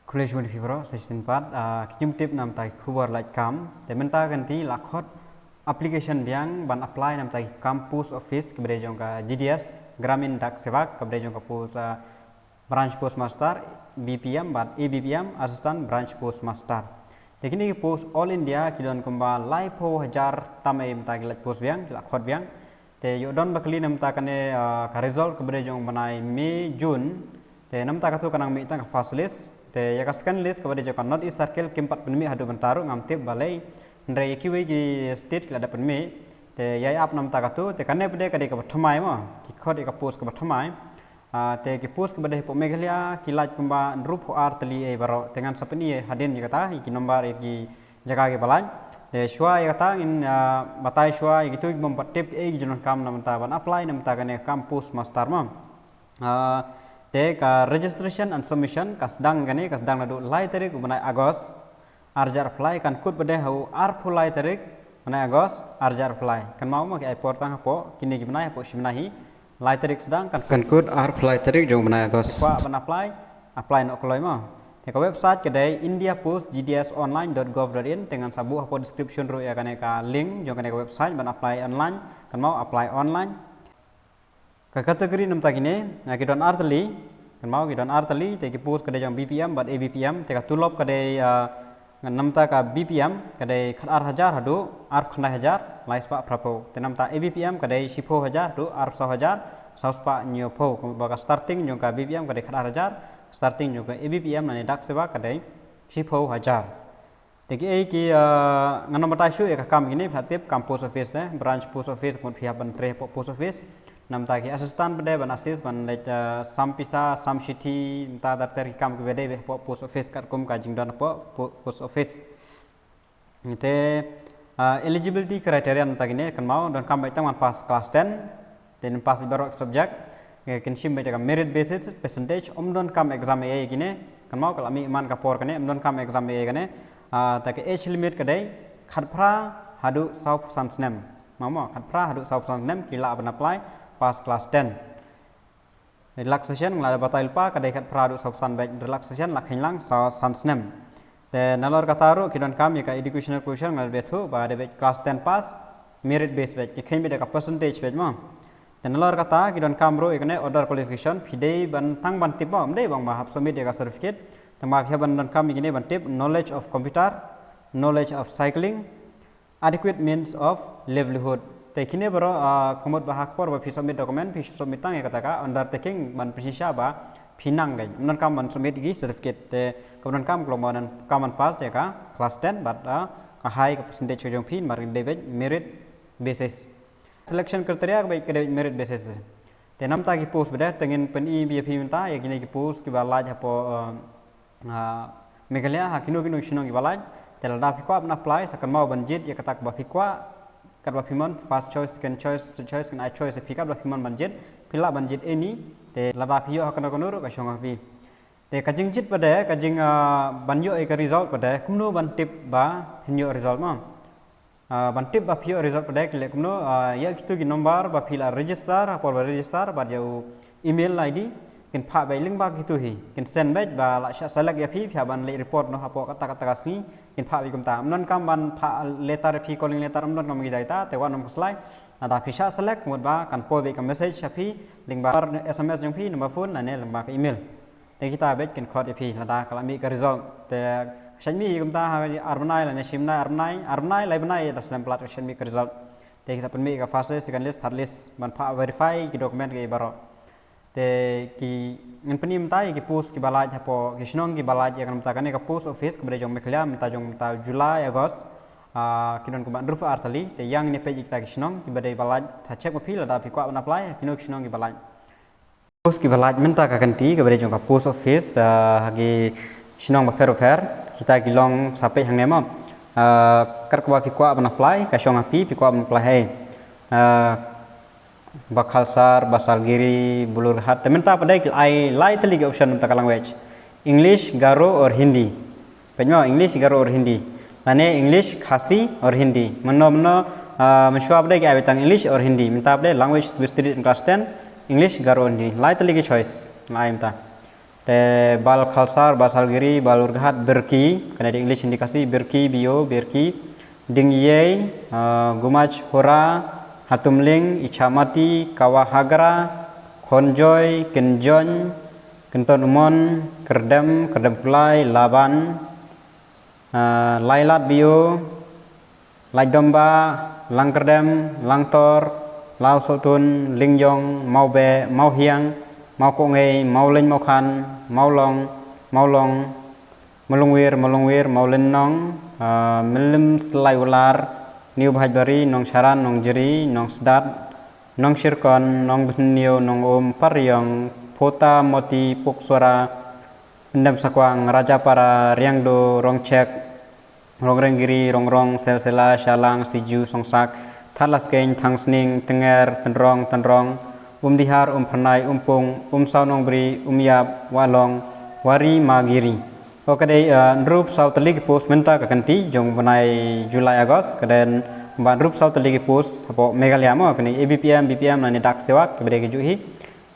College Modi Fibro Season 4 kijum tip nam tai khubar like kam te menta ganti lakhot application biang ban apply nam tai campus office kebre jong ka GDS Gramin Dak Sevak kebre jong ka pos branch postmaster BPM ban ABPM assistant branch postmaster tekini ki pos all India kidon kumba lai po hajar tamai menta ki like pos biang lakhot biang te yodon bakli nam ta kane ka result kebre jong banai Mei June te nam ta ka tu kanang mi tang first list te ya kaskan list kepada joko not is circle kempat penmi hadu bentaru ngamtip balai ndrai kiwi ki state kelada penmi te ya ap nam takatu te kanne pede kade ka thamai ma ki khode ka post ka thamai te ki post kepada po meghalia kilat kumba rup ar tali e baro dengan sapni hadin ji kata ki nomor ki jaga ke balai te shwa ya kata in batai shwa ki tu bompat tip e jonon kam nam ta ban apply nam ta kane campus master ma te ka registration and submission kasdang gane kasdang nadu lai tarik banai Agos arjar apply kan kut bade hau arfu lai tarik banai Agos arjar apply kan mau ma ki airport tang po kini ki banai po simnahi lai tarik sedang kan kut arfu lai tarik jong banai Agos pa ban apply no koloi ma te ka website kedai indiapostgdsonline.gov.in dengan sabu hapo description ro ya kane ka link jong kane ka website ban apply online kan mau apply online kategori nam tagine kidon artali kan mau kidon artali te ki post kade jang BPM bat ABPM te ka tulop kade nam ta ka BPM kade khar hajar hadu ar khna hajar laispa prapo te nam ta ABPM kade sipo hajar du ar 100,000 sauspa nyopo ba starting jong ka BPM kade khar hajar starting jong ka ABPM nane dak sewa kade sipo hajar te ki ngana mata shu ka kam gini phatip campus office ne branch post office kon phia ban pre post office nam ta ki assistant bade ban assist ban like sampisa samshiti ta daftar ki kam ki bade be post office kar kum ka jingdan post office te eligibility criteria nam ta gine kan mau don kam bai tang pass class 10 then pass ibaro subject kan sim bai ta merit basis percentage don kam exam e gine kan mau kala mi man ka por kane don kam exam e gane ta ke age limit kadai khatphra hadu south sansnem mau khatphra hadu south sansnem kila ban apply pass class 10 relaxation ngala batail pa kadai khat pradu subsan baik relaxation lakhinglang sansnem te nalor kataru kidon kam ka educational question ngal bethu ba de class 10 pass merit base baik ki khaimi de ka percentage baik ma te nalor kata kidon kam ro ikne order qualification pidei ban tang ban tip ma mdei bang ma hap submit de ka certificate tama phya ban don kam ikne ban tip knowledge of computer knowledge of cycling adequate means of livelihood te kini baro komod bahak por ba submit document submit tang kata ka undertaking ban prisisha ba phinang gai non kam ban submit gi certificate te komon kam gloman kam pass ya ka class 10 but ka high percentage jong phin mar debit merit basis selection criteria ba ke merit basis te nam ta ki post bada tengin pen e bp minta ya gini ki post ki ba laj hapo megalia hakino kino shinong ki balaj te la da fi ko apna apply sakan mau banjit ya kata ba fi ko kadwa pimon first choice second choice choice kan I choice pick up pimon banjit pila banjit ini te laba pio hakana konur ka shong pi te kajing jit pada kajing banyo e ka result pada kumno ban tip ba hinyo result ma ban tip ba pio result pada kile kumno ya kitu ki number ba pila register apor ba register ba jau email ID kin pha bai link ba kitu hi kin send back ba la sha select ya phi phya ban le report no hapo kata kata kasi kin pha bi kumta non kam ban pha letter phi calling letter non nom gi daita te wan nom slide ada phi sha select mod ba kan po be ka message phi link ba sms jong phi number phone ane link ba ka email te kita back kin khot phi lada kala mi ka result te shan mi kumta ha arnai la ne simna arnai lai banai da slam plat shan mi ka result te kita pen mi ka first list second list third list ban pha verify ki document ke baro te ki ngan penim tai ki post ki balaj hapo ki shnong ki balaj yang mta kane ka post office kebre jong mekhlia mta jong mta July August kinon ko ban rup artali te yang ne page kita ki shnong ki badai balaj tha check ma phila da phi kwa ban apply kinon ki shnong ki balaj post ki balaj menta ka kanti kebre jong ka post office hagi shnong ba fer kita ki long sampai hang ne ma kar ko ba phi kwa ban apply ka shong api phi kwa ban apply hai Bakhalsar, Basalgiri, Bulurhat. Temen tak pada I like the option untuk language. English, Garo or Hindi. Penyo English, Garo or Hindi. Lane English, Khasi or Hindi. Meno menshua pada ke abetang English or Hindi. Minta pada language to be studied in class 10. English, Garo or Hindi. Like the choice. Lai minta. te bal khalsar basal giri bal urghat berki kana di English indikasi berki bio berki dingye gumach hora hatumling ichamati kawahagra khonjoy kenjon kenton umon kerdem kulai laban lailat bio laidomba langkerdem langtor lau sotun lingjong mau be mau hiang mau konge mau len mau khan mau long malungwir mau len nong milim selai ular niu bhajbari nong sharan nong jeri nong sedat nong shirkon nong bnio nong om paryong pota moti pukswara endam sakwang raja para riangdo rongcek rongrengiri rongrong selsela shalang siju songsak thalas kein thangsning tenger tenrong dihar phanai pung saunong bri yap walong wari magiri okade rup sautali post menta kakanti jong banai Julai Agos kaden ban rup sautali post apo Meghalaya mo kani BPM nani dak sewak kebede ke juhi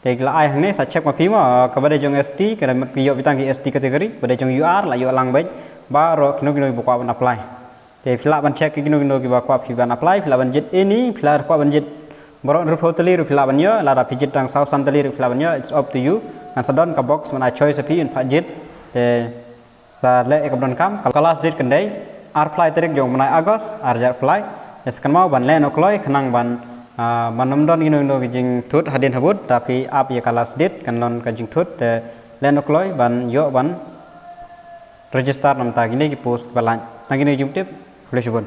tegla ai hangne sa check ma phima kabade jong ST kaden piyo bitang ki ST kategori bade jong UR la yo lang bai ba ro kino bokwa ban apply te phila ban check kino ki ba kwa phi ban apply phila ban jit ini phila kwa ban jit borok rup hoteli rup phila ban yo la da pijit tang south santali rup phila ban yo it's up to you and sadon ka box mana choice phi in phajit te sa le ekabdon kam kelas dit kendai apply tarik jong mana Agos arjar apply eskan mau ban len okloi khanang ban nomdon gino jing thut hadin habut tapi ap ya kelas dit kanon ka jing thut te len okloi ban yo ban register nam ta gini ki post balan tangini jumtip fleshbon